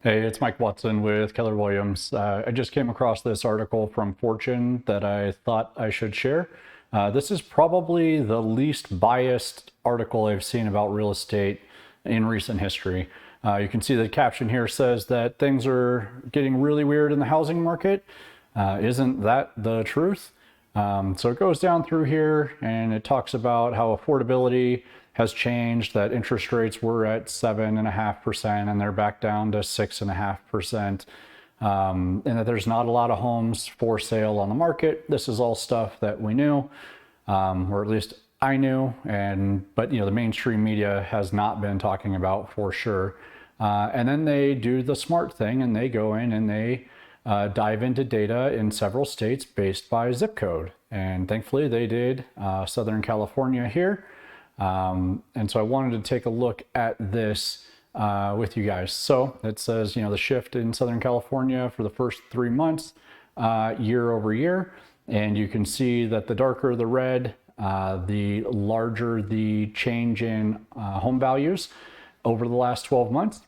Hey, it's Mike Watson with Keller Williams. I just came across this article from Fortune that I thought I should share. This is probably the least biased article I've seen about real estate in recent history. You can see the caption here says that things are getting really weird in the housing market. Isn't that the truth? So it goes down through here and it talks about how affordability has changed, that interest rates were at 7.5% and they're back down to 6.5%, and that there's not a lot of homes for sale on the market. This is all stuff that we knew, or at least I knew, but the mainstream media has not been talking about for sure. And then they do the smart thing and they go in and they dive into data in several states based by zip code. And thankfully they did Southern California here. And so I wanted to take a look at this with you guys. So it says, the shift in Southern California for the first 3 months, year over year. And you can see that the darker the red, the larger the change in home values over the last 12 months.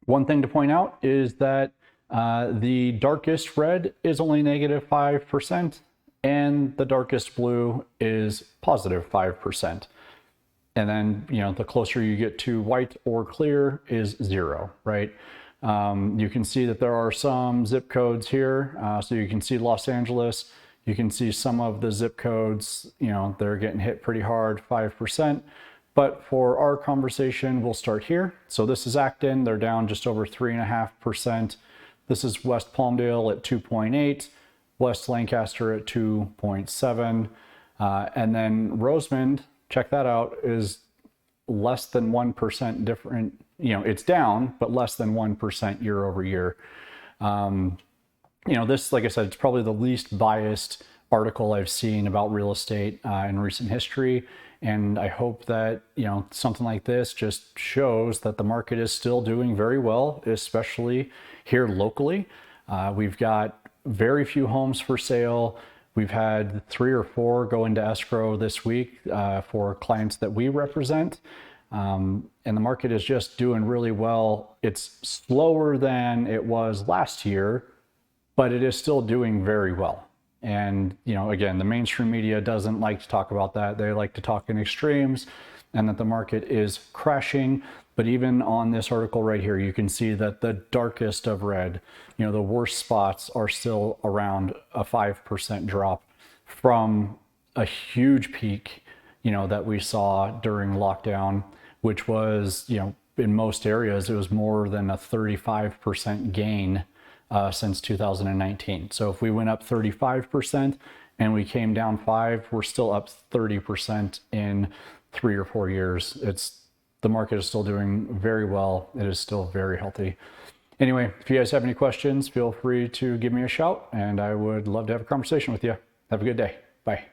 One thing to point out is that the darkest red is only negative 5%, and the darkest blue is positive 5%. And then, the closer you get to white or clear is 0, right? You can see that there are some zip codes here. So you can see Los Angeles. You can see some of the zip codes, they're getting hit pretty hard, 5%. But for our conversation, we'll start here. So this is Acton. They're down just over 3.5%. This is West Palmdale at 2.8, West Lancaster at 2.7, and then Rosamond, check that out, is less than 1% different. It's down, but less than 1% year over year. This, like I said, it's probably the least biased article I've seen about real estate in recent history. And I hope that, something like this just shows that the market is still doing very well, especially here locally. We've got very few homes for sale. We've had 3 or 4 go into escrow this week for clients that we represent. And the market is just doing really well. It's slower than it was last year, but it is still doing very well. And, again, the mainstream media doesn't like to talk about that. They like to talk in extremes and that the market is crashing. But even on this article right here, you can see that the darkest of red, the worst spots are still around a 5% drop from a huge peak, that we saw during lockdown, which was, in most areas, it was more than a 35% gain since 2019. So if we went up 35% and we came down 5%, we're still up 30% in 3 or 4 years. The market is still doing very well. It is still very healthy. Anyway, if you guys have any questions, feel free to give me a shout and I would love to have a conversation with you. Have a good day. Bye.